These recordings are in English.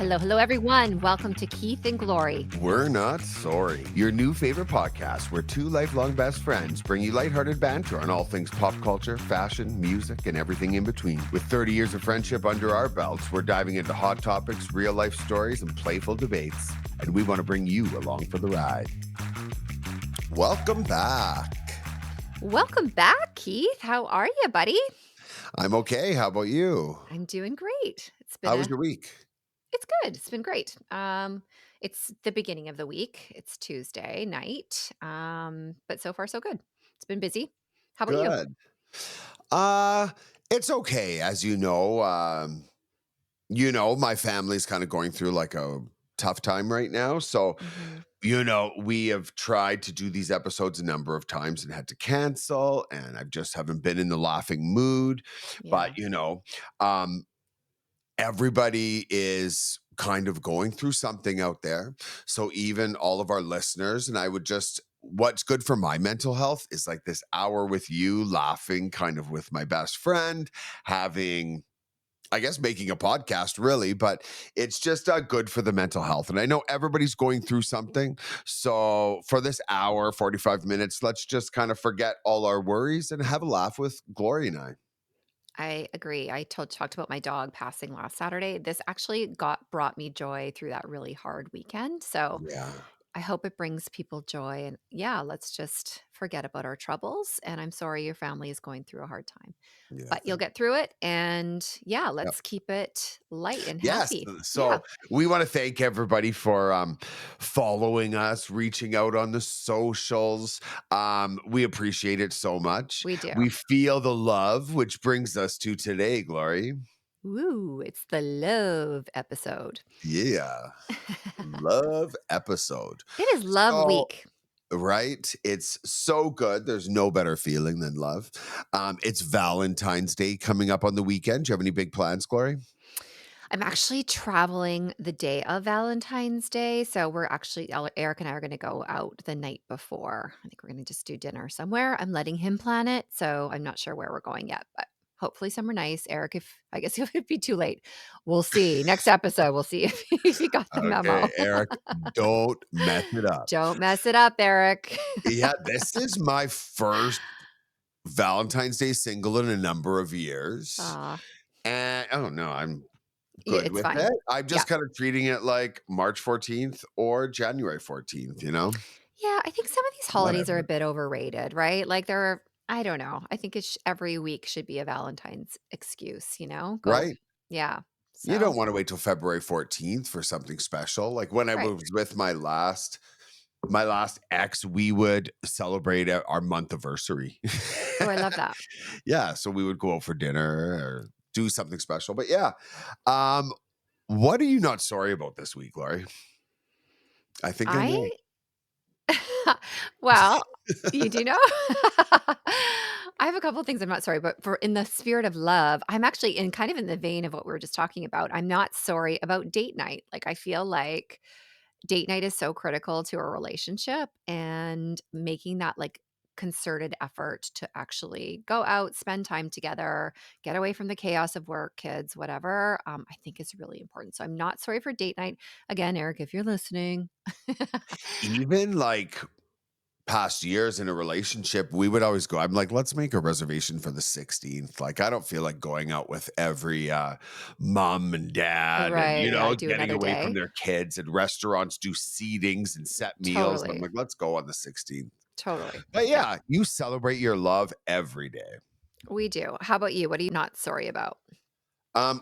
Hello, everyone. Welcome to Keith and Glory. We're Not Sorry, your new favorite podcast where two lifelong best friends bring you lighthearted banter on all things pop culture, fashion, music, and everything in between. With 30 years of friendship under our belts, we're diving into hot topics, real life stories, and playful debates. And we want to bring you along for the ride. Welcome back. Welcome back, Keith. How are you, buddy? I'm okay. How about you? I'm doing great. How was your week? It's good. It's been great. It's the beginning of the week. It's Tuesday night. But so far so good. It's been busy. How about you? Good. It's okay. As my family's kind of going through like a tough time right now. So, we have tried to do these episodes a number of times and had to cancel, and I just haven't been in the laughing mood. Yeah. But, everybody is kind of going through something out there. So even all of our listeners, and what's good for my mental health is like this hour with you laughing kind of with my best friend, making a podcast really, but it's just good for the mental health. And I know everybody's going through something. So for this hour, 45 minutes, let's just kind of forget all our worries and have a laugh with Glory and I. I agree. I talked about my dog passing last Saturday. This actually brought me joy through that really hard weekend. So Yeah. I hope it brings people joy. And yeah, let's just forget about our troubles. And I'm sorry your family is going through a hard time, Yeah. but you'll get through it. And yeah, let's keep it light and Yes. happy. Yeah, So we want to thank everybody for following us, reaching out on the socials. We appreciate it so much. we do. We feel the love, which brings us to today, Glory. Ooh, it's the love episode. Yeah. Love episode. It is love So, week. right? It's so good. There's no better feeling than love. It's Valentine's Day coming up on the weekend. Do you have any big plans, Glory? I'm actually traveling the day of Valentine's Day. So Eric and I are going to go out the night before. I think we're going to just do dinner somewhere. I'm letting him plan it. So I'm not sure where we're going yet, but hopefully somewhere nice. Eric, I guess it'll be too late. We'll see. Next episode, we'll see if he got the Okay, memo. Eric, don't mess it up. Don't mess it up, Eric. Yeah, this is my first Valentine's Day single in a number of years. Aw, And I don't know, I'm yeah, good it's with fine. it. I'm Yeah. just kind of treating it like March 14th or January 14th, you know? Yeah, I think some of these holidays are a Whatever. bit overrated, right? I don't know. I think every week should be a Valentine's excuse, Go, Right? yeah. You So, don't want to wait till February 14th for something special. Like when I right. was with my last ex, we would celebrate our month anniversary. Oh, I love that. Yeah, so we would go out for dinner or do something special. But yeah, um, what are you not sorry about this week, Laurie? I think I I know. well, you do know? I have a couple of things I'm not sorry, but for in the spirit of love, I'm actually in kind of in the vein of what we were just talking about. I'm not sorry about date night. Like I feel like date night is so critical to a relationship and making that like concerted effort to actually go out, spend time together, get away from the chaos of work, kids, whatever, I think is really important. So I'm not sorry for date night. Again, Eric, if you're listening. Even like past years in a relationship, we would always go, I'm like, let's make a reservation for the 16th. Like, I don't feel like going out with every mom and dad and, Right, yeah, do getting another away from day. their kids, and restaurants do seatings and set meals. And I'm Totally, like, let's go on the 16th. totally. But Yeah, yeah, you celebrate your love every day. we do. How about you? What are you not sorry about?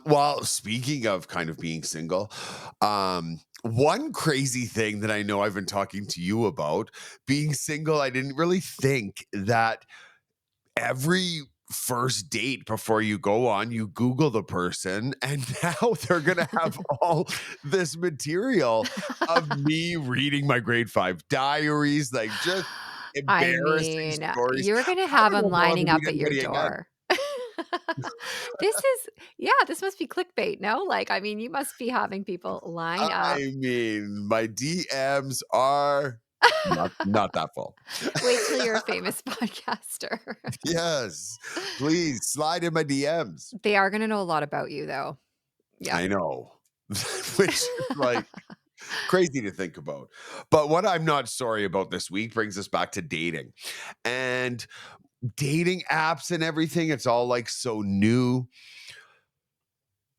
Well, speaking of kind of being single, one crazy thing that I know I've been talking to you about being single, I didn't really think that every first date before you go on, you Google the person, and now they're gonna have all this material of me reading my grade 5 diaries, like just I embarrassing mean, stories. you're gonna I have don't know them if I'll ever lining meet up at your anybody again. door. This is yeah, this must be clickbait, no? Like, I mean, you must be having people line up. I mean, my DMs are not that full. Wait till you're a famous podcaster. Yes, please slide in my DMs. They are gonna know a lot about you, though. Yeah. I know. which is like crazy to think about. But what I'm not sorry about this week brings us back to dating and dating apps and everything. It's all like so new.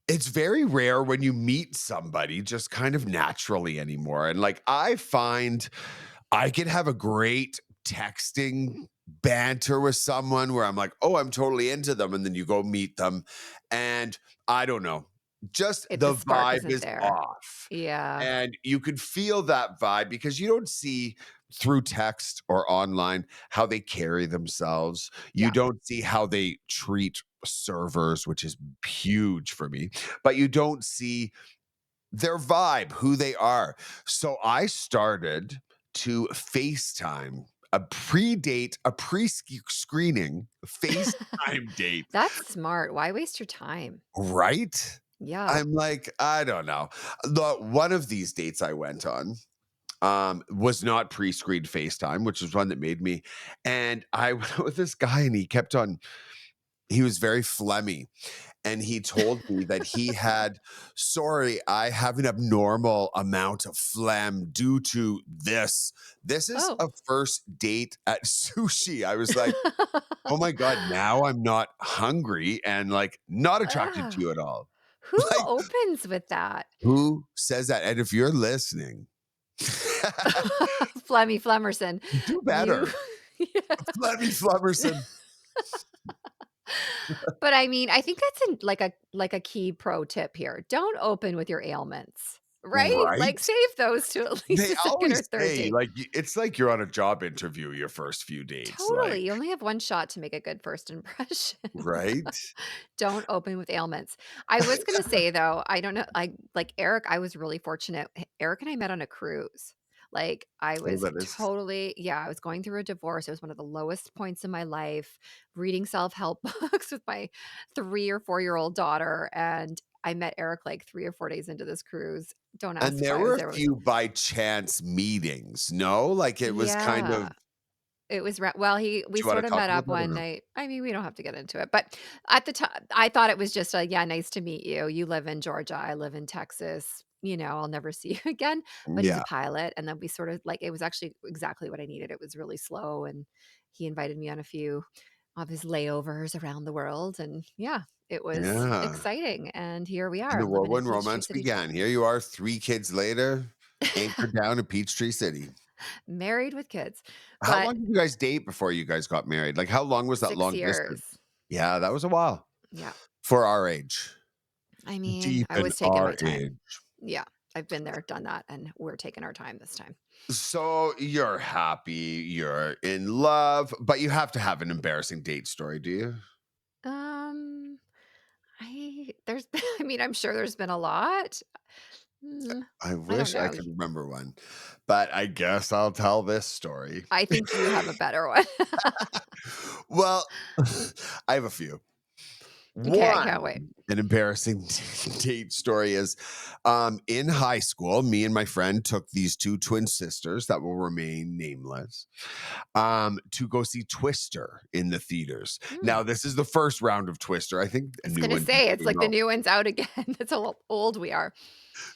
It's very rare when you meet somebody just kind of naturally anymore. And like, I find I could have a great texting banter with someone where I'm like, oh, I'm totally into them. And then you go meet them. And I don't know, just The the spark vibe isn't is there. off. Yeah, And you could feel that vibe because you don't see through text or online how they carry themselves. You yeah, don't see how they treat servers, which is huge for me, but you don't see their vibe, who they are. So I started to FaceTime a pre-screening FaceTime date, that's smart. Why waste your time? right? Yeah. I'm like, I don't know. The one of these dates I went on was not pre-screened FaceTime, which was one that made me. And I went out with this guy and he was very phlegmy. And he told me that he had, sorry, I have an abnormal amount of phlegm due to this. This is Oh. a first date at sushi. I was like, oh my God, now I'm not hungry and like not attracted to Ugh. you at all. Who Like, opens with that? who says that? And if you're listening, Flemmy Flemmerson. do You better. Yeah. Flemmy Flummerson. But I mean, I think that's like a key pro tip here. Don't open with your ailments, right? Like, Right? save those to at least They a second or always third say, date. like, it's like you're on a job interview your first few dates, Totally, like, you only have one shot to make a good first impression. right? Don't open with ailments. I was gonna say though, I don't know, I like Eric, I was really fortunate. Eric and I met on a cruise. Like, I Oh, was that is totally yeah, I was going through a divorce. It was one of the lowest points in my life, reading self-help books with my 3 or 4-year-old daughter, and I met Eric, like, 3 or 4 days into this cruise. Don't and ask there why I was were a there. It was few by chance meetings, no? Like, it was kind yeah. of It was well, we do you wanna sort of talk met about up that or one no? night. I mean, we don't have to get into it, but at the time, I thought it was just a, "Yeah, nice to meet you. You live in Georgia, I live in Texas, I'll never see you again," but he's a Yeah, pilot, and then we sort of like, it was actually exactly what I needed. It was really slow, and he invited me on a few of his layovers around the world, and yeah, it was yeah, exciting, and here we and are the living in whirlwind Peachtree romance City, began. Here you are 3 kids later, anchored down in Peachtree City. married with kids, How but long did you guys date before you guys got married? Like, how long was that 6 long distance? years. Yeah, that was a while Yeah. for our age. I mean, Deep I in was taking my our time. age. Yeah, I've been there, done that, and we're taking our time this time. So you're happy, you're in love, but you have to have an embarrassing date story, do you? Um, there's been I mean, I'm sure there's been a lot. Mm, I I don't wish I know. could remember one, but I guess I'll tell this story. I think you have a better one. Well, I have a few. Okay, I can't One, wait. an embarrassing date story is in high school, me and my friend took these two twin sisters that will remain nameless to go see Twister in the theaters. Hmm. Now, this is the first round of Twister. I think I a was new gonna one just say, it's came like the out. new one's out again. That's how old we are.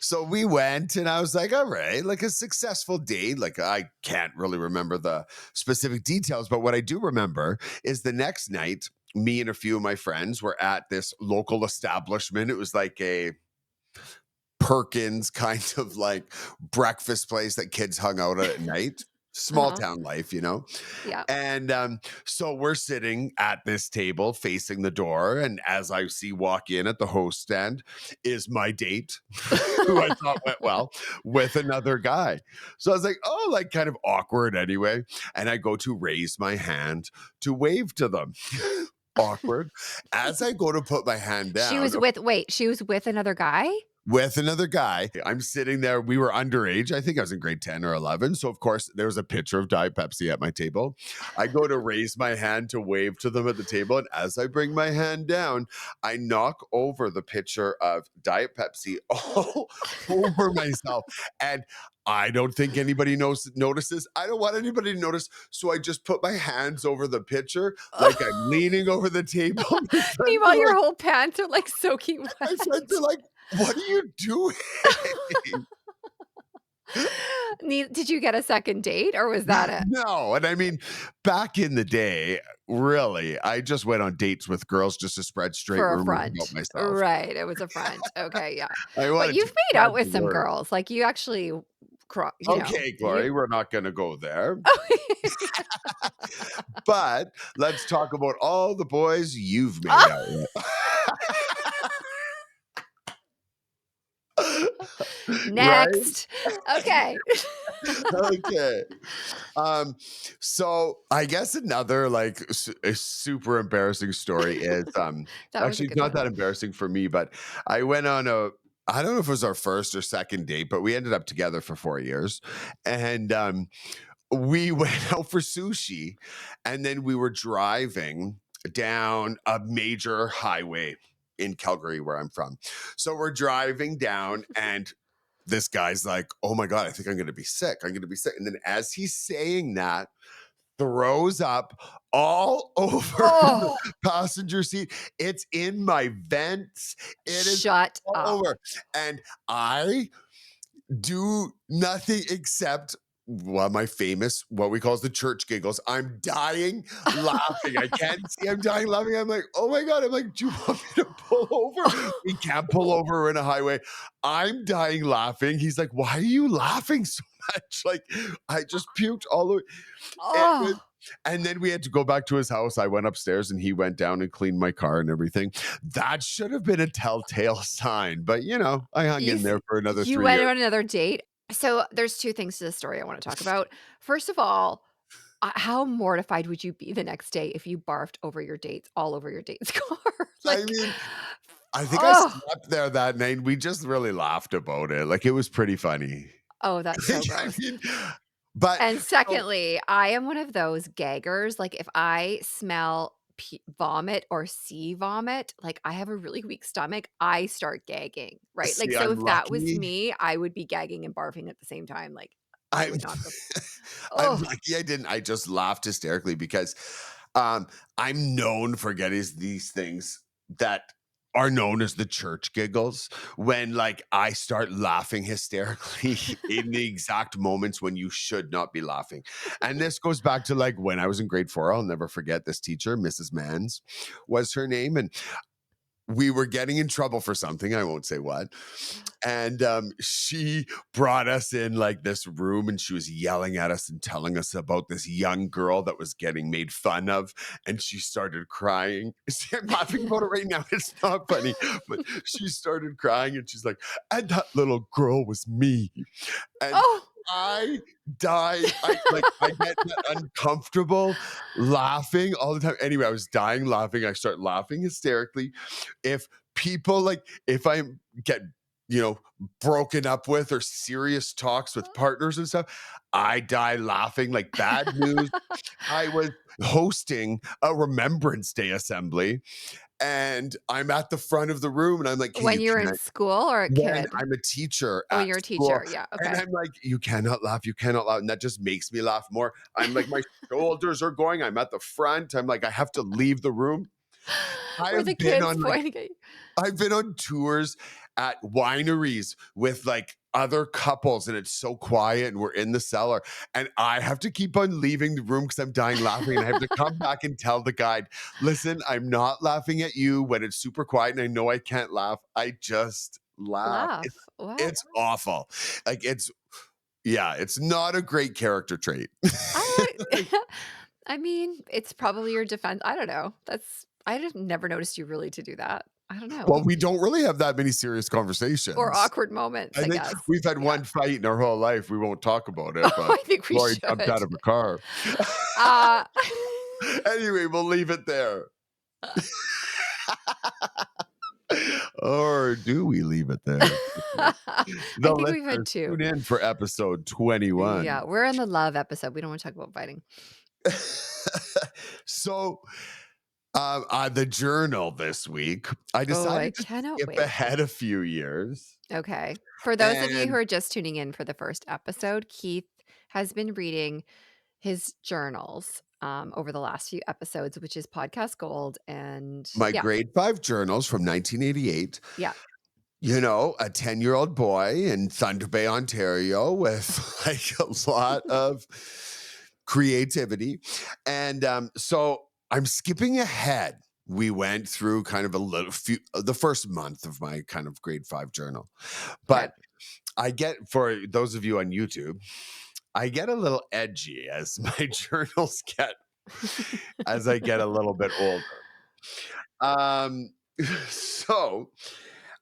So we went, and I was like, all right, like a successful date. Like, I can't really remember the specific details, but what I do remember is the next night, me and a few of my friends were at this local establishment. It was like a Perkins kind of like breakfast place that kids hung out at night. Small Uh-huh. town life, you know? Yeah. And so we're sitting at this table facing the door. And as I see walk in at the host stand is my date, who I thought went well, with another guy. So I was like, oh, like kind of awkward anyway. And I go to raise my hand to wave to them. Awkward. As I go to put my hand down, She was with another guy? with another guy. I'm sitting there. We were underage. I think I was in grade 10 or 11. So, of course, there was a pitcher of Diet Pepsi at my table. I go to raise my hand to wave to them at the table. And as I bring my hand down, I knock over the pitcher of Diet Pepsi all over myself. And I don't think anybody notices. I don't want anybody to notice. So I just put my hands over the pitcher like I'm leaning over the table. My friends Meanwhile, are your like, whole pants are, like, soaking my friends are wet. like, What are you doing? Did you get a second date, or was that it? No, and I mean, back in the day, really, I just went on dates with girls just to spread straight For a rumors about front. myself. Right, it was a front. Okay, yeah. I But wanted to you've made spread out with the some word. girls, like, you actually Okay, you Glory, we're not gonna go there. But let's talk about all the boys you've made out with. Right? Next. Okay. Okay. Um, so I guess another like a super embarrassing story is That was a actually it's good not one. that embarrassing for me, but I went on a I don't know if it was our first or second date, but we ended up together for 4 years. And we went out for sushi and then we were driving down a major highway in Calgary, where I'm from. So we're driving down and this guy's like, "Oh my god, I think I'm going to be sick. I'm going to be sick." And then as he's saying that, throws up all over the Oh, passenger seat. It's in my vents. It is shut all up. over. And I do nothing except my famous, what we call as the church giggles. I'm dying laughing. I can't see I'm dying laughing. I'm like, oh my God. I'm like, do you want me to pull over? We can't pull over. We're in a highway. I'm dying laughing. He's like, why are you laughing so much? Like, I just puked all over. It was, Oh, and then we had to go back to his house. I went upstairs and he went down and cleaned my car and everything. That should have been a telltale sign, but I hung you in s there for another you 3 went years. on another date? So, there's 2 things to the story I wanna talk about. First of all, how mortified would you be the next day if you barfed over your dates all over your date's car? I Like, mean, I think I oh, slept there that night. We just really laughed about it. Like, it was pretty funny. oh, that's so I gross. mean, but And so secondly, I am one of those gaggers, like, if I smell vomit or see vomit, like, I have a really weak stomach, I start gagging, right? Like, see, so I'm if that was lucky. me, I would be gagging and barfing at the same time, like, I I'm would not go. I'm Oh, lucky I didn't. I just laughed hysterically because I'm known for getting these things that are known as the church giggles when like I start laughing hysterically in the exact moments when you should not be laughing. And this goes back to like when I was in grade 4. I'll never forget this teacher, Mrs. Mans was her name. And we were getting in trouble for something. I won't say what. And she brought us in like this room and she was yelling at us and telling us about this young girl that was getting made fun of. And she started crying. See, I'm laughing about it right now. It's not funny, but she started crying and she's like, and that little girl was me. And oh, I die. I get that uncomfortable laughing all the time. Anyway, I was dying laughing. I start laughing hysterically. If people like if I get you know broken up with or serious talks with partners and stuff, I die laughing like bad news. I was hosting a Remembrance Day assembly and I'm at the front of the room and I'm like, hey, when you you're in can't school or a when kid? I'm a teacher Oh, when at you're a school, teacher, yeah, and okay. I'm like, "You cannot laugh, you cannot laugh," and that just makes me laugh more. I'm like, my shoulders are going, I'm at the front, I'm like, I have to leave the room. I Were the have been kids on, like pointing at you? I've been on tours at wineries with, like, other couples, and it's so quiet, and we're in the cellar, and I have to keep on leaving the room because 'cause I'm dying laughing, and I have to come back and tell the guide, "Listen, I'm not laughing at you when it's super quiet and I know I can't laugh. I just laugh." It's Laugh. What? it's awful. Like, yeah, it's not a great character trait. I I mean, it's probably your defense. I don't know. I just never noticed you really to do that. I don't know. Well, we don't really have that many serious Or conversations. awkward moments, I I think guess. we've had Yeah. one fight in our whole life. We won't talk about it, Oh, but I think we Lori jumped out should. of a car. Uh, Anyway, we'll leave it there. Or do we leave it there? I The think we've had listeners 2. tune in for episode Yeah, 21. we're in the love episode. We don't wanna talk about fighting. So, the journal this week, I Oh, I decided to cannot skip wait. ahead a few years, Okay. For those of you who and are just tuning in for the first episode, Keith has been reading his journals, over the last few episodes, which is podcast gold, and my yeah, grade 5 journals from 1988. yeah. a 10-year-old boy in Thunder Bay, Ontario with like a lot of creativity. And so I'm skipping ahead. We went through kind of a little few, the first month of my kind of grade 5 journal. Okay. But I get, for those of you on YouTube, I get a little edgy as my journals get as I get a little bit older. Um, so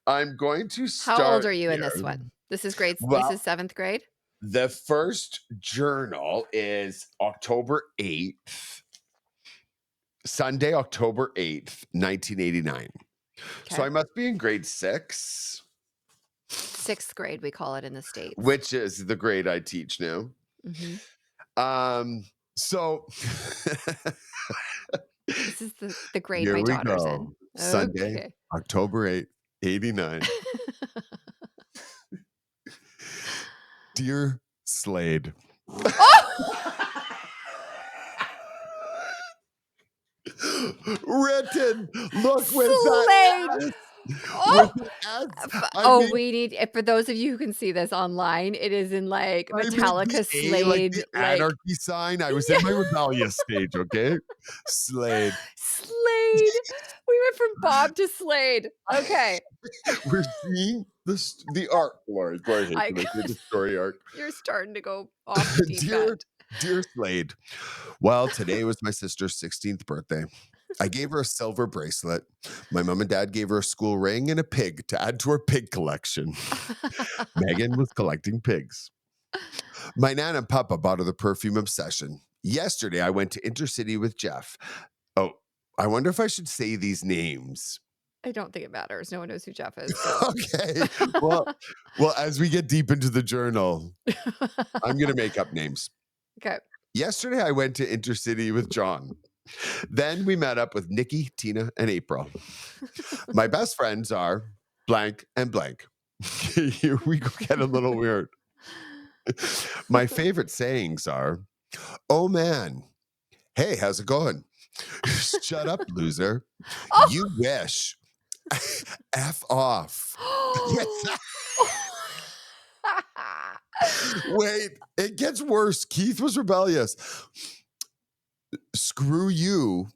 I'm going to How old start are you in this here. one? This Well, is 7th grade? the first journal is October 8th, Sunday, October 8th, 1989. So Okay. I must be in grade 6, 6th grade, we call it in the States. which is the grade I teach now. Mhm. So This is the grade here my we daughter's in. go. Sunday, Okay. October 8th, 89. Dear Slade. Oh! Written, look with that Slade! S, with Oh! the S. Oh, we need for those of you who can see this online, it is in, like, I made the Metallica A like the Slade, like anarchy sign. I was in yeah. my rebellious stage, okay? Slade. Slade! We went from Bob to Slade. Okay. We're seeing the arc, Lori. Lori hates I when I say got the story arc. you're starting to go off the deep Dear end. dear Slade, well, today was my sister's 16th birthday. I gave her a silver bracelet. My mom and dad gave her a school ring and a pig to add to her pig collection. Megan was collecting pigs. My Nana and Papa bought her the perfume obsession. Yesterday, I went to Intercity with Jeff. Oh, I wonder if I should say these names. I don't think it matters. No one knows who Jeff is. Go. Okay. Well, as we get deep into the journal, I'm going to make up names. Okay. Yesterday, I went to Intercity with John. Then we met up with Nikki, Tina, and April. My best friends are blank and blank. Here we go, get a little weird. My favorite sayings are, oh man, hey, how's it going? Shut up, loser. You wish. F off. Yes. Oh! Wait, it gets worse. Keith was rebellious. Screw you.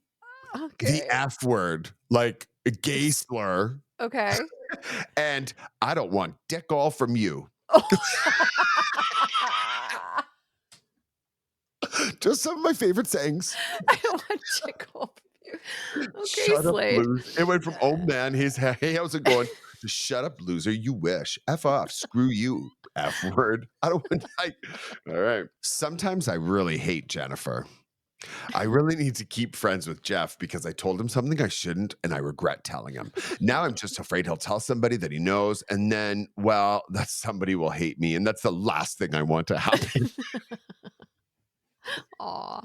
The Okay. F word, like a gay slur. Okay. And I don't want dick all from you. Just some of my favorite sayings. I don't want tickle from you. Okay, Shut up, Slade. loser. It went from, oh man, hey, how's it going? To shut up, loser. You wish. F off. Screw you. F word. I don't want. All right. Sometimes I really hate Jennifer. I really need to keep friends with Jeff because I told him something I shouldn't and I regret telling him. Now I'm just afraid he'll tell somebody that he knows and then, well, that somebody will hate me. And that's the last thing I want to happen. Aw.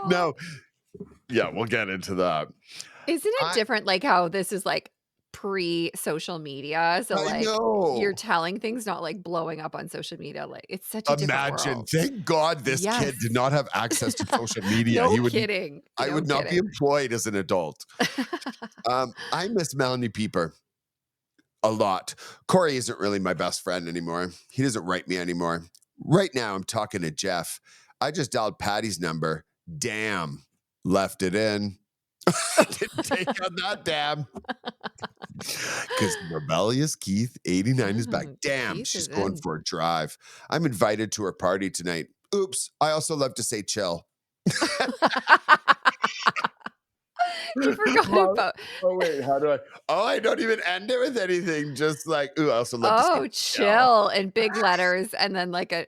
Now, yeah, we'll get into that. Isn't it I different, like, how this is, like, pre-social media? So, I like, you're know. telling things, not, like, blowing up on social media, like, it's such a different Imagine. world. Thank God this Yes. kid did not have access to social media. No kidding. I No would not be kidding. employed as an adult. I miss Melanie Pieper a lot. Corey isn't really my best friend anymore. He doesn't write me anymore. Right now, I'm talking to Jeff. I just dialed Patty's number. Damn. Left it in. Didn't take on that damn. Because rebellious Keith 89 is back. Oh, Damn, Keith she's is going in. for a drive. I'm invited to her party tonight. Oops. I also love to say chill. You forgot Well, about oh wait, how do I? Oh, I don't even end it with anything. Just like, ooh, I also love to say oh, chill. chill in big letters and then, like, a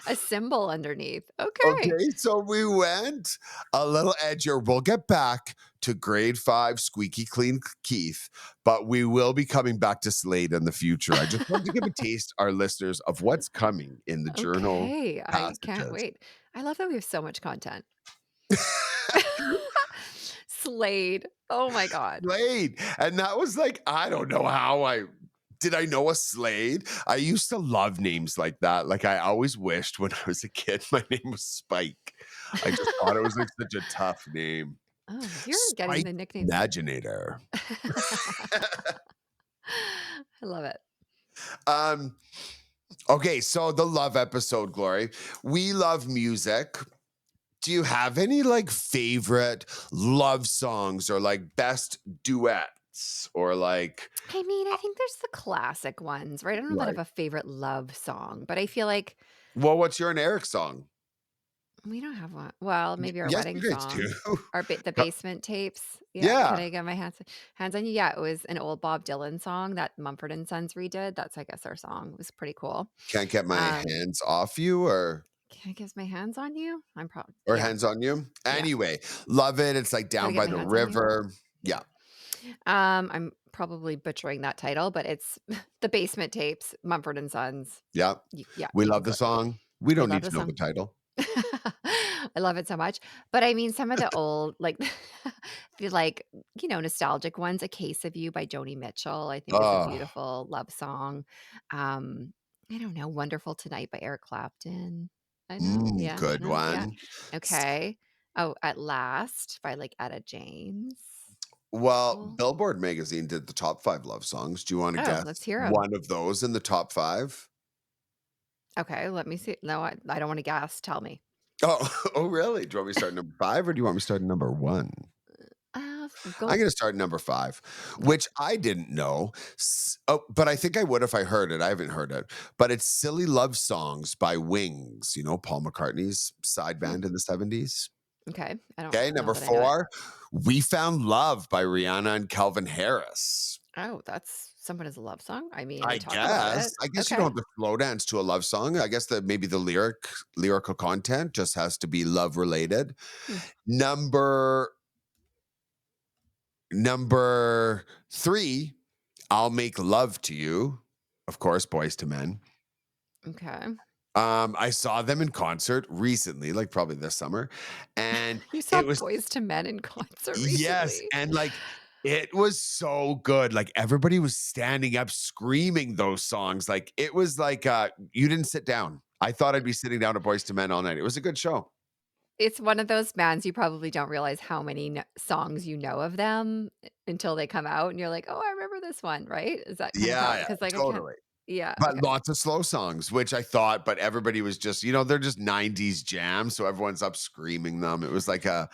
a symbol underneath. Okay. Okay, so we went a little edgier. We'll get back to grade 5 squeaky clean Keith, but we will be coming back to Slade in the future. I just wanted to give a taste our listeners of what's coming in the journal Okay, I can't passages. wait. I love that we have so much content. Slade. Oh my god. Slade. And that was like, I don't know how I did I know a Slade? I used to love names like that. Like I always wished when I was a kid my name was Spike. I just thought it was like such a tough name. Oh, you're getting Spike the nicknames. Imaginator. I love it. Um, okay, so the love episode, Glory. We love music. Do you have any like favorite love songs or like best duets or like I mean, I think there's the classic ones, right? I don't know that I have right? a favorite love song, but I feel like Well, what's your and Eric song? we don't have one. Well, maybe our Yes, wedding you guys do. song, our the basement tapes. Yeah, can Yeah, I get my hands on you? Yeah, it was an old Bob Dylan song that Mumford and Sons redid. That's I guess our song. It was pretty cool. can't get my Um, hands off you can I get my hands on you? I'm probably or yeah, hands on you. yeah. Anyway, love it. It's like Can I down get by my the hands on you? river. Yeah. Yeah, I'm probably butchering that title, but it's the basement tapes, Mumford and Sons. yeah. Yeah, We you can love the go. song. We We don't love need to the know the song. title. I love it so much. But I mean, some of the old, like, the like, nostalgic ones, "A Case of You" by Joni Mitchell, I think is a Oh, beautiful love song. Um, I don't know, "Wonderful Tonight" by Eric Clapton. I know, yeah, good no, yeah. one. Okay. Oh, "At Last" by, like, Etta James. Well, Cool. Billboard magazine did the top 5 love songs. Do you wanna Oh, guess let's hear them. one of those in the top 5? Okay, let me see. No, I don't wanna guess, tell me. Oh, oh, really? Do you want me to start number 5 or do you want me to start at number 1? I'm Go. gonna start at number 5, Okay. which I didn't know. But I think I would if I heard it. I haven't heard it. But it's "Silly Love Songs" by Wings, Paul McCartney's side Hmm, band in the '70s. okay. I don't Okay, know number that I know it. 4, "We Found Love" by Rihanna and Calvin Harris. Oh, that's someone as a love song? I mean, they I talk about guess. it. I guess you don't Okay. have to slow dance to a love song. I guess that maybe the lyrical content just has to be love related. Hmm, Number number 3, "I'll Make Love to You." Of course, Boys to Men. okay. I saw them in concert recently, like probably this summer, and You saw it was Boys to Men in concert yes, recently? and, like, it was so good, like, everybody was standing up screaming those songs, like, it was like, you didn't sit down. I thought I'd be sitting down to Boys to Men all night. It was a good show. It's one of those bands you probably don't realize how many songs you know of them until they come out and you're like, "Oh, I remember this one," right? Is that kind of how Yeah, yeah, because like I can't totally. yeah, But okay. lots of slow songs, which I thought but everybody was just they're just '90s jams, so everyone's up screaming them. It was like a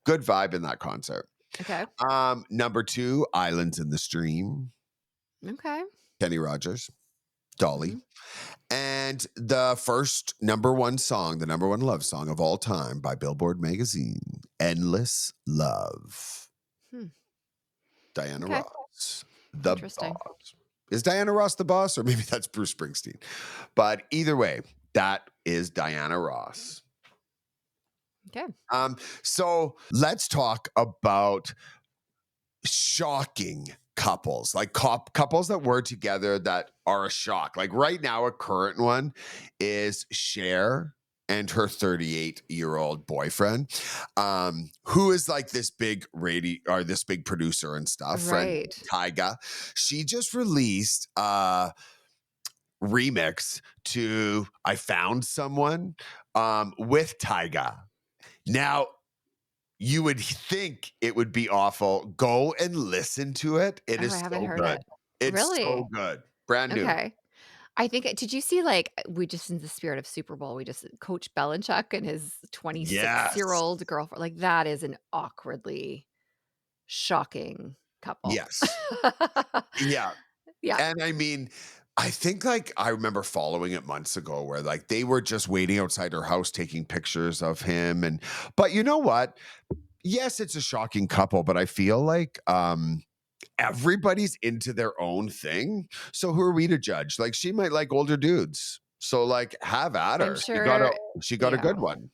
good vibe in that concert. Okay. Number 2, "Islands in the Stream," Okay. Kenny Rogers, Dolly. Mhm. And the first number 1 song, the number 1 love song of all time by Billboard magazine, "Endless Love," Hmm. Diana Okay. Ross, the Interesting. boss. Is Diana Ross the boss? Or maybe that's Bruce Springsteen. But either way, that is Diana Ross. Okay. So let's talk about shocking couples, like couples that were together that are a shock. Like right now, a current one is Cher and her 38-year-old boyfriend, who is like this big radio or this big producer and stuff, friend Right. Tyga. She just released a remix to I Found Someone with Tyga. Now, you would think it would be awful. Go and listen to it. It Oh, I is haven't so heard good. it. It's so Really? good. Brand new. Okay. I think did you see, like, we just in the spirit of Super Bowl, we just Coach Belichick and his 26-year-old Yes. old girlfriend, like, that is an awkwardly shocking couple. Yes. Yeah. Yeah, And I mean, I think like I remember following it months ago where like they were just waiting outside her house taking pictures of him but you know what? Yes, it's a shocking couple, but I feel like everybody's into their own thing. So who are we to judge? Like she might like older dudes. So like have at I'm her. sure She got a yeah, good one.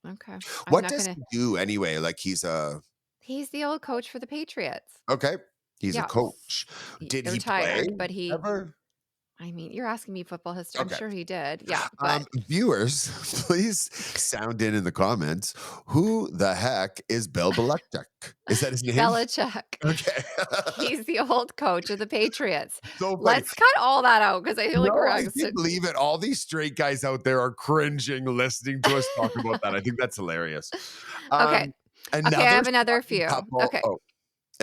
okay. I'm What not does gonna he do anyway? Like he's a he's the old coach for the Patriots. okay. He's a Yeah, coach. Did he play retired, but he ever? I mean, you're asking me football history, I'm Okay. sure he did, yeah, but Viewers, please sound in the comments. Who the heck is Bill Belichick? Is that his name? Belichick. Okay. He's the old coach of the Patriots. So funny. Let's cut all that out because I feel like we're No, I gonna can't believe it. All these straight guys out there are cringing listening to us talk about that. I think that's hilarious. Okay. Um, Okay, I another have another shocking few. couple. Okay. Oh.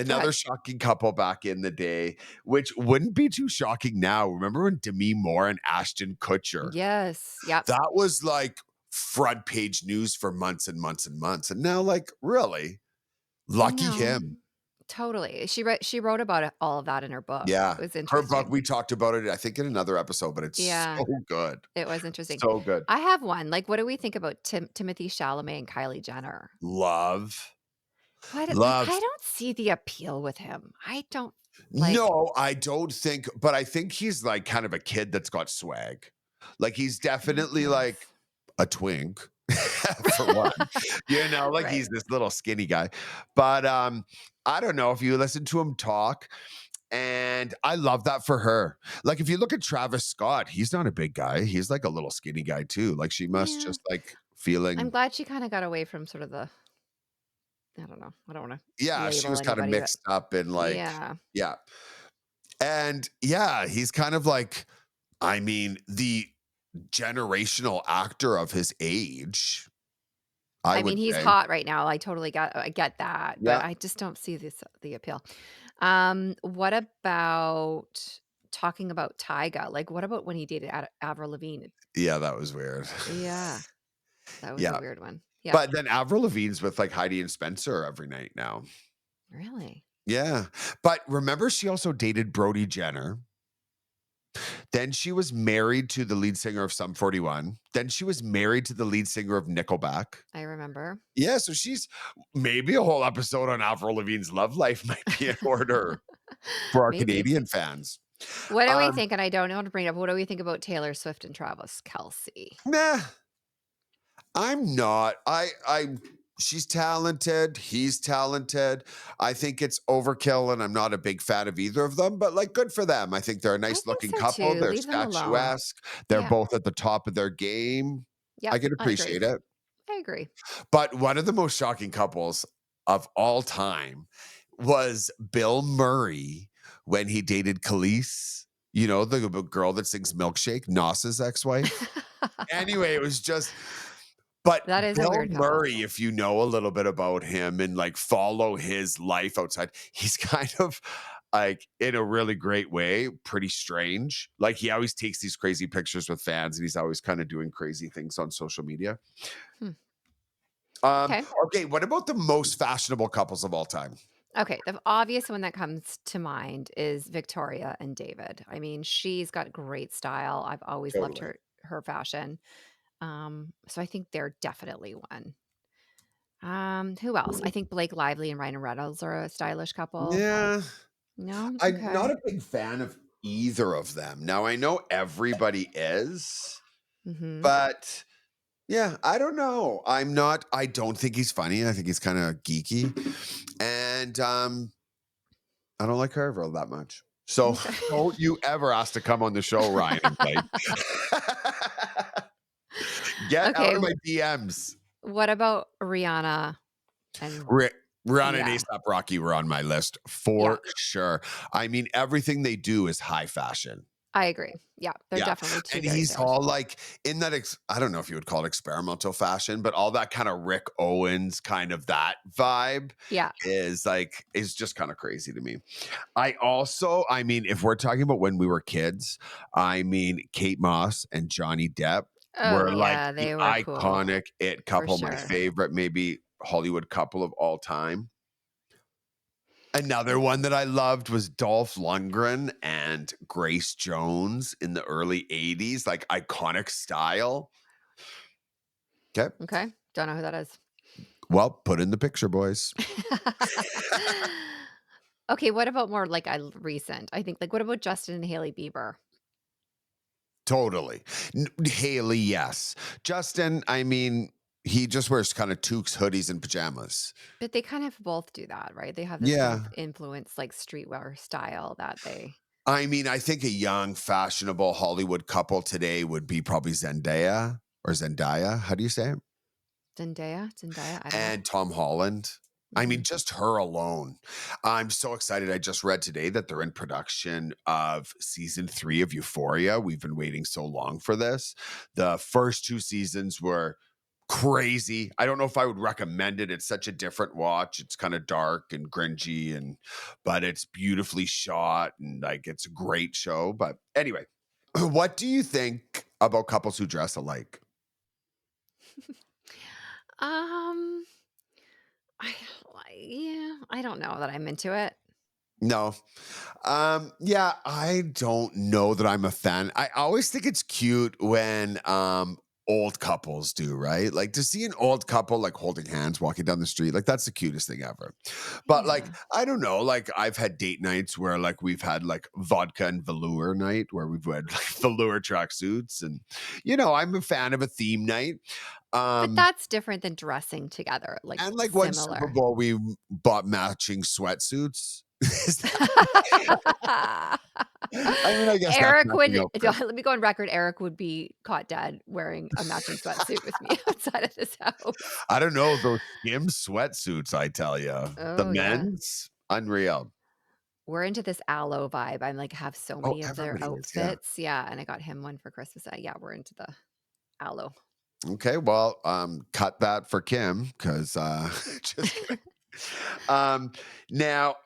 Go Another ahead. shocking couple back in the day, which wouldn't be too shocking now. Remember when Demi Moore and Ashton Kutcher? Yes. Yep. That was like front page news for months and months and months. And now, like, really? I Lucky know. him. Totally. She wrote about it all of that in her book. It Yeah. was Her book, interesting. we talked about it, I think, in another episode, but it's Yeah, so good. it was interesting. So good. I have one. Like, what do we think about Timothy Chalamet and Kylie Jenner? Love, What like, love. I don't see the appeal with him. I don't like No, I don't think, but I think he's like kind of a kid that's got swag. Like he's I definitely like guess. a twink for one. Like Right. he's this little skinny guy. But I don't know if you listen to him talk, and I love that for her. Like if you look at Travis Scott, he's not a big guy. He's like a little skinny guy too. Like she must Yeah. just like I'm feeling, glad she kinda got away from sort of the I don't know. I don't wanna yeah, she label was kind of anybody, but mixed up and like, yeah. yeah. And yeah, he's kind of like, I mean, the generational actor of his age, I I would mean, he's say. hot right now. I get that, but Yeah. I just don't see the appeal. What about talking about Tyga? Like, what about when he dated Avril Lavigne? Yeah, that was weird. Yeah, that was a Yeah. weird one. Yeah. But then Avril Lavigne's with like Heidi and Spencer every night now. Really? Yeah. But remember, she also dated Brody Jenner. Then she was married to the lead singer of Sum 41. Then she was married to the lead singer of Nickelback. I remember. Yeah, so she's maybe a whole episode on Avril Lavigne's love life might be in order for our Maybe. Canadian fans. What do we Um, think? And I don't know how to bring it up. What do we think about Taylor Swift and Travis Kelce? Nah, I'm not. She's talented, he's talented. I think it's overkill, and I'm not a big fan of either of them, but, like, good for them. I think they're a I nice think looking so couple, too. they're Leave them alone. statuesque, they're Yeah. both at the top of their game. Yep. I can I agree. appreciate it. I agree. But one of the most shocking couples of all time was Bill Murray when he dated Khalees, the girl that sings Milkshake, Nas's ex-wife. Anyway, it was just, but That is a Bill weird couple. Murray, if you know a little bit about him and, like, follow his life outside, he's kind of, like, in a really great way, pretty strange. Like, he always takes these crazy pictures with fans, and he's always kinda doing crazy things on social media. Hmm. Um, Okay. okay, what about the most fashionable couples of all time? Okay, the obvious one that comes to mind is Victoria and David. I mean, she's got great style. I've always loved Totally. her fashion. So I think they're definitely one. Who else? I think Blake Lively and Ryan Reynolds are a stylish couple. Yeah, No? I'm not Okay. a big fan of either of them. Now, I know everybody is, Mhm. but yeah, I don't know. I don't think he's funny. I think he's kinda geeky, and, I don't like her real that much. So, Okay. don't you ever ask to come on the show, Ryan and Blake. Get out Okay, of my DMs. what about Rihanna and Ri Rihanna and yeah. A$AP Rocky were on my list Yeah, for sure. I mean, everything they do is high fashion. I agree. Yeah, they're Yeah, definitely 2 and very he's stylish all, people. like, in that I don't know if you would call it experimental fashion, but all that kinda Rick Owens, kind of that vibe Yeah. is just kinda crazy to me. I mean, if we're talking about when we were kids, I mean, Kate Moss and Johnny Depp Oh, were like yeah, the they were cool, iconic it for couple, my sure. favorite, maybe Hollywood couple of all time. Another one that I loved was Dolph Lundgren and Grace Jones in the early '80s, like iconic style. Okay. Okay, don't know who that is. Well, put in the picture, boys. Okay, what about more like recent? I think like what about Justin and Haley Bieber? Totally. Haley, yes. Justin, I mean, he just wears kind of toques, hoodies, and pajamas. But they kind of both do that, right? They have this kind Yeah. of influence like streetwear style that they I mean, I think a young, fashionable Hollywood couple today would be probably Zendaya or Zendaya. How do you say it? Zendaya, I don't know. And Tom Holland. I mean, Mhm. just her alone. I'm so excited. I just read today that they're in production of season 3 of Euphoria. We've been waiting so long for this. The first 2 seasons were crazy. I don't know if I would recommend it. It's such a different watch. It's kind of dark and grungy and but it's beautifully shot and like it's a great show. But anyway, what do you think about couples who dress alike? Um, I yeah, I don't know that I'm into it. No. Yeah, I don't know that I'm a fan. I always think it's cute when old couples do, right? Like to see an old couple like holding hands walking down the street, like that's the cutest thing ever. But like, Yeah. I don't know, like I've had date nights where like we've had like vodka and velour night where we've had like velour tracksuits and I'm a fan of a theme night. But Um that's different than dressing together, like, and like one Super similar. Bowl we bought matching sweatsuits. Is that I mean, I guess that's Eric matching would outfit. let me go on record, Eric would be caught dead wearing a matching sweatsuit with me outside of this house. I don't know, those skim sweatsuits, I tell you. The Oh, yeah. men's, unreal. We're into this aloe vibe. I'm like, have so Oh, many of their everybody is, yeah. outfits. Yeah, and I got him one for Christmas. Yeah, we're into the aloe. Okay, well, cut that for Kim, 'cause, just kidding. Um, now,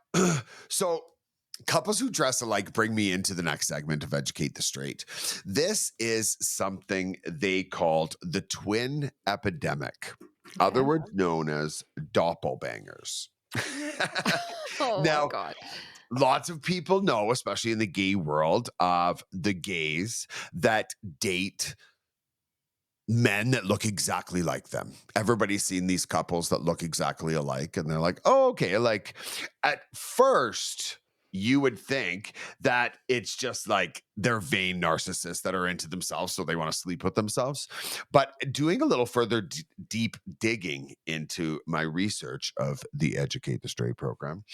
so couples who dress alike bring me into the next segment of Educate the Straight. This is something they called the twin epidemic, Okay. otherwise known as doppelbangers. Oh my Now, god. lots of people know, especially in the gay world, of the gays that date men that look exactly like them. Everybody's seen these couples that look exactly alike, and they're like, oh, okay. Like, at first, you would think that it's just like they're vain narcissists that are into themselves, so they want to sleep with themselves. But doing a little further deep digging into my research of the Educate the Straight program,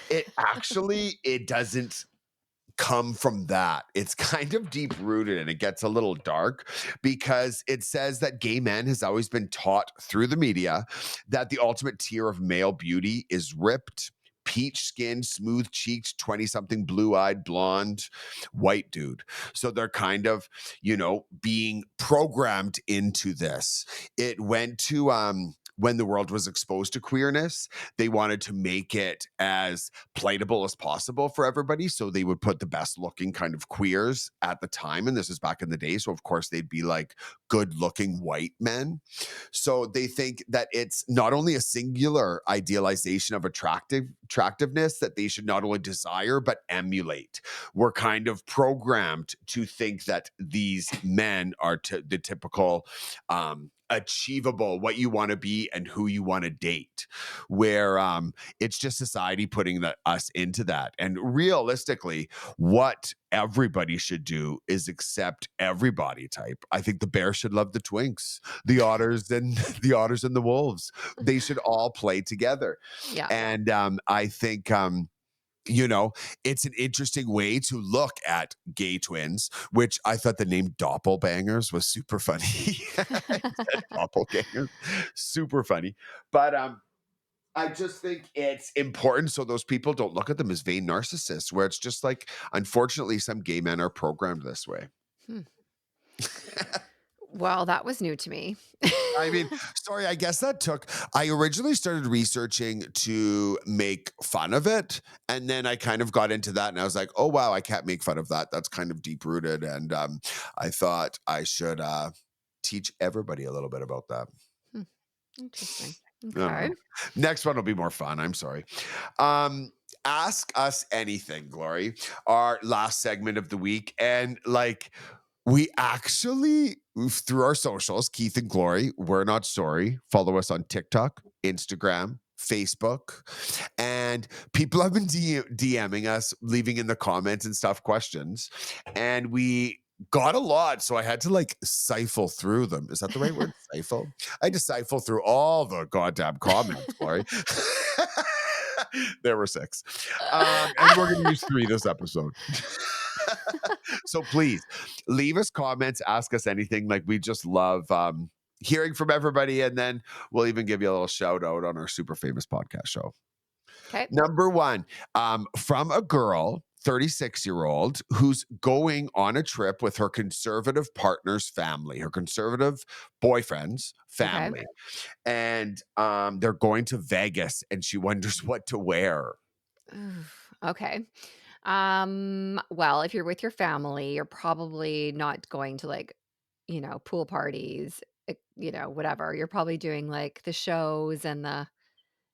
it doesn't come from that. It's kind of deep rooted and it gets a little dark because it says that gay men has always been taught through the media that the ultimate tier of male beauty is ripped, peach skinned, smooth cheeked, 20 something, blue eyed, blonde, white dude. So they're kind of, being programmed into this. It went to, when the world was exposed to queerness, they wanted to make it as playable as possible for everybody. So they would put the best looking kind of queers at the time. And this is back in the day. So, of course, they'd be like good looking white men. So they think that it's not only a singular idealization of attractiveness that they should not only desire, but emulate. We're kind of programmed to think that these men are the typical, achievable, what you want to be and who you want to date, where it's just society putting us into that. And realistically, what everybody should do is accept every body type. I think the bear should love the twinks, the otters and the otters and the wolves. They should all play together. Yeah. And I think you know, it's an interesting way to look at gay twins, which I thought the name doppelbangers was super funny. Instead doppelgangers, super funny. But I just think it's important so those people don't look at them as vain narcissists, where it's just like, unfortunately, some gay men are programmed this way. Hmm. Well, that was new to me. I mean, sorry, I guess I originally started researching to make fun of it. And then I kind of got into that and I was like, oh, wow, I can't make fun of that. That's kind of deep rooted. And I thought I should teach everybody a little bit about that. Hmm, interesting. I don't Okay. know. Next one will be more fun. I'm sorry. Um, Ask us anything, Glory. Our last segment of the week, and like we actually through our socials, Keith and Glory. We're not sorry. Follow us on TikTok, Instagram, Facebook, and people have been DMing us, leaving in the comments and stuff questions, and we got a lot, so I had to like siphon through them. Is that the right word? Siphon? I had to siphon through all the goddamn comments, Glory. There were six. And we're going to use three this episode. So please leave us comments, ask us anything. Like we just love hearing from everybody. And then we'll even give you a little shout out on our super famous podcast show. Okay. Number one, from a girl 36-year-old who's going on a trip with her conservative partner's family, her conservative boyfriend's Okay. family, and, they're going to Vegas, and she wonders what to wear. Oof, okay. Well, if you're with your family, you're probably not going to like, pool parties, whatever. You're probably doing like the shows and the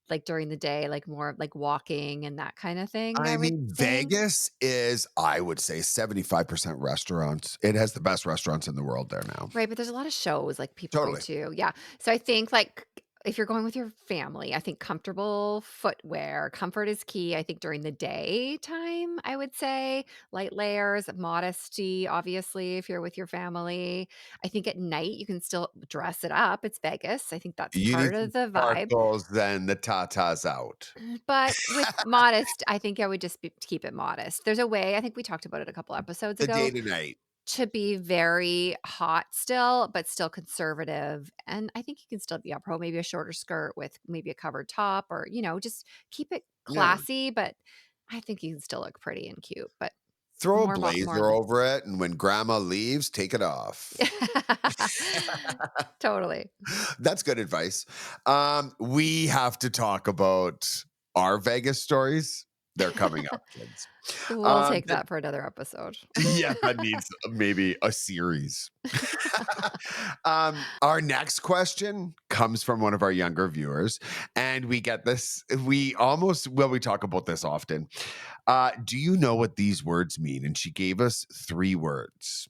like during the day, like more of like walking and that kind of thing, I I would mean, think. Vegas is, I would say, 75% restaurants. It has the best restaurants in the world there now. Right, but there's a lot of shows like people go Totally. to. Yeah. So I think like if you're going with your family, I think comfortable footwear, comfort is key. I think during the daytime, I would say light layers, modesty, obviously, if you're with your family. I think at night you can still dress it up. It's Vegas. I think that's You need part some of the vibe. sparkles, then the tatas out. But with modest, I think I would just keep it modest. There's a way, I think we talked about it a couple episodes The day ago, to night. to be very hot still, but still conservative, and I think you can still be up pro, maybe a shorter skirt with maybe a covered top or, just keep it Yeah. classy, but I think you can still look pretty and cute, but Throw a more blazer over it, and when grandma leaves, take it off. Totally. That's good advice. We have to talk about our Vegas stories. They're coming up, kids. We'll take The that for another episode. Yeah, that needs maybe a series. Our next question comes from one of our younger viewers, and we get this. We talk about this often. Do you know what these words mean? And she gave us 3 words.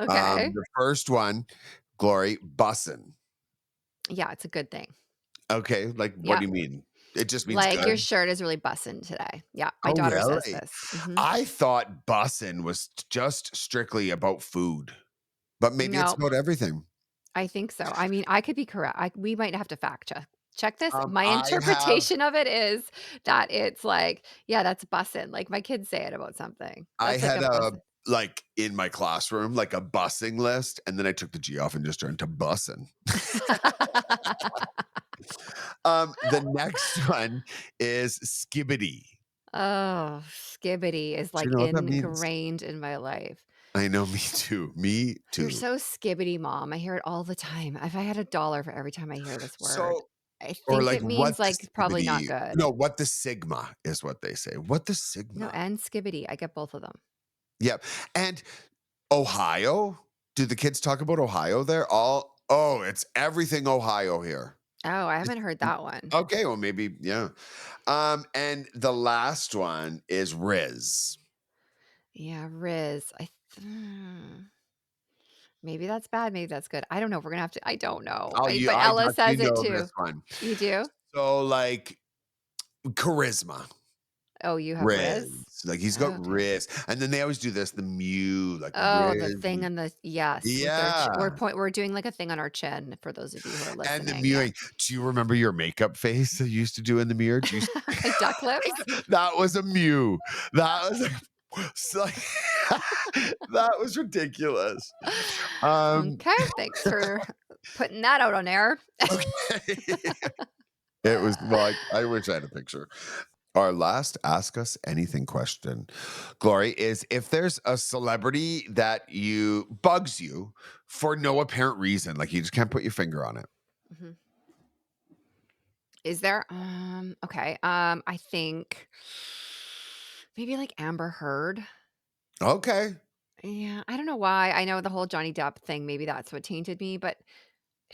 Okay. The first one, Glory, bussin'. Yeah, it's a good thing. Okay, like, what Yeah. do you mean? It just means Like, your good? shirt is really bussin' today. Yeah, my Oh, daughter says really? this. Mhm. I thought bussin' was just strictly about food, but maybe it's No. about everything. I think so. I mean, I could be correct. We might have to fact check this. My I have interpretation of it is that it's like, yeah, that's bussin'. Like my kids say it about something. I That's like had a a bussin'. like, in my classroom, like, a busing list, and then I took the G off and just turned to bussin'. The next one is skibbity. Oh, skibbity is Do you like know what that means? ingrained in my life. I know, me too, me You're too. so skibbity, mom. I hear it all the time. If I had a dollar for every time I hear this word, So I or, think like, it means what the like probably not skibbity good. no, what the sigma is what they say. What the No, sigma? and skibbity. I get both of them. Yep, and Ohio? Do the kids talk about Ohio there? It's everything Ohio here. Oh, I It's haven't heard that one. okay, well, maybe yeah. And the last one is Riz. Yeah, Riz. Maybe that's bad, maybe that's good. I don't know, we're gonna have to I don't know. But I Ella bet you says it know this too. one. You do? So, like, charisma, Oh, you have Riz, Riz? like, he's got Okay. Riz, and then they always do this, the mew, like, Oh, the Riz. thing on the yes, with their Yeah, we're doing, like, a thing on our chin for those of you who are and the listening, yeah. mewing. Do you remember your makeup face that you used to do in the mirror? Do you My duck lips? That was a mew. That was so that was ridiculous. Um, Okay, thanks for putting that out on air. okay. It was well, I wish I had a picture. Our last ask us anything question, Glory, is if there's a celebrity that you bugs you for no apparent reason, like you just can't put your finger on it. Mhm. Is there? Okay, I think maybe, like, Amber Heard? Okay. Yeah, I don't know why. I know the whole Johnny Depp thing, maybe that's what tainted me, but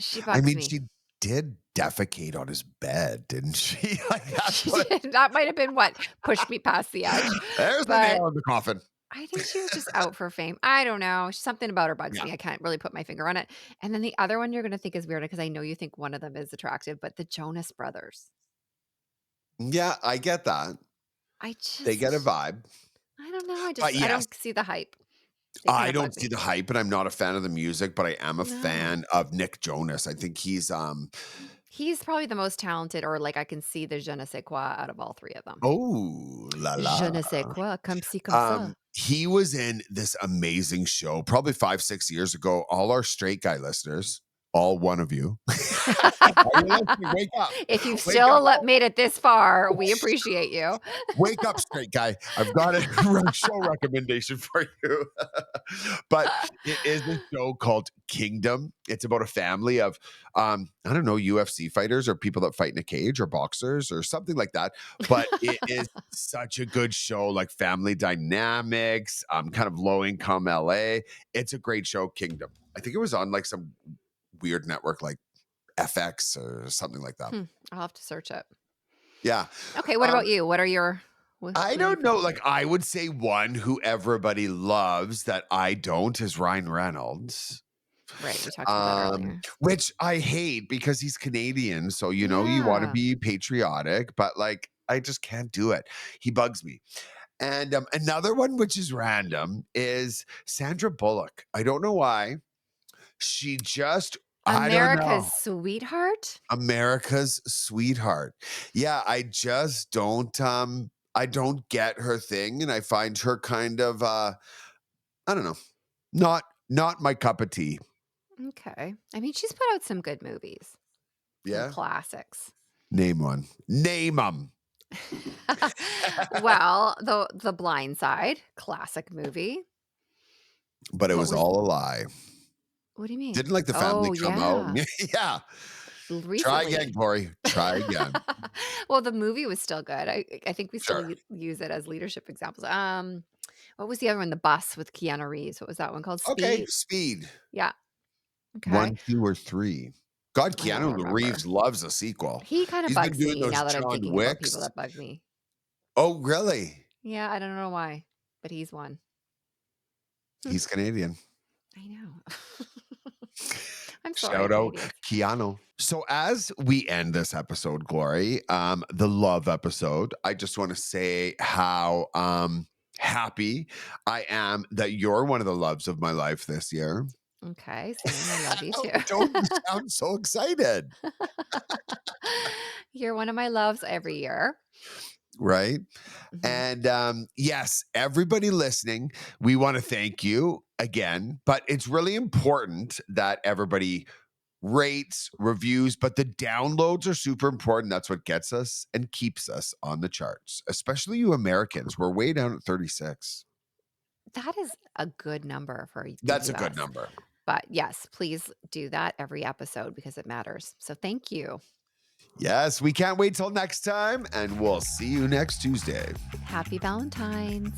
she I bugs mean, me. she did defecate on his bed, didn't she? Like that's She what did. That might have been what pushed me past the edge, there's the but nail in the coffin. I think she was just out for fame. I don't know. Something about her bugs Yeah. me. I can't really put my finger on it. And then the other one you're gonna think is weird because I know you think one of them is attractive, but the Jonas Brothers. Yeah, I get that. I They get a just vibe. I don't know. But I yes, don't see the hype. They I kinda don't bug see me. the hype, and I'm not a fan of the music, but I am a No. fan of Nick Jonas. I think He's probably the most talented or like I can see the je ne sais quoi out of all three of them. oh, la Je la. ne sais quoi, comme ci, comme ça. He was in this amazing show probably 5, 6 years ago. All our straight guy listeners, all one of you. Are you listening? Wake up. If you've Wake still up. made it this far, we appreciate you. Wake up, straight guy. I've got a show recommendation for you. But it is a show called Kingdom. It's about a family of, I don't know, UFC fighters or people that fight in a cage or boxers or something like that. But it is such a good show, like family dynamics, kind of low income LA. It's a great show, Kingdom. I think it was on like some weird network like FX or something like that. Hmm, I'll have to search it. Yeah. Okay, what Um, about you? What are your I what are your don't know. favorite? Like, I would say one who everybody loves that I don't is Ryan Reynolds. Right, we talked about that earlier. Which I hate because he's Canadian. So, you want to Yeah. be patriotic, but like, I just can't do it. He bugs me. And another one, which is random, is Sandra Bullock. I don't know why. She just, I don't America's know. sweetheart? America's sweetheart. Yeah, I don't get her thing and I find her kind of I don't know, not my cup of tea. Okay. I mean, she's put out some good movies, some Yeah? classics. Name one. Name them. Well, The Blind Side, classic movie. But it What was was all a lie. what do you mean? Didn't like the family Oh, come out. yeah. Yeah. Try again, Recently. Corey. Try again. Well, the movie was still good. I think we still Sure. use it as leadership examples. What was the other one? The Bus with Keanu Reeves. What was that one called? Okay, Speed? Speed. Yeah. Okay. 1, 2, or 3. God, I don't Keanu remember. Reeves loves a sequel. He kinda He's been bugs doing me those now that I'm John thinking about people Wicks. that bug me. Oh, really? Yeah, I don't know why, but he's one. Hmm, He's Canadian. I know. I'm sorry, Shout out Canadians. Keanu. So as we end this episode, Glory, the love episode, I just want to say how happy I am that you're one of the loves of my life this year. Okay, same. I love you too. Don't you sound so excited, You're one of my loves every year. right? Mhm. And yes, everybody listening, we want to thank you again, but it's really important that everybody rates, reviews, but the downloads are super important. That's what gets us and keeps us on the charts, especially you Americans. We're way down at 36. That is a good number for the That's a good US. number. But yes, please do that every episode because it matters. So thank you. Yes, we can't wait till next time, and we'll see you next Tuesday. Happy Valentine's.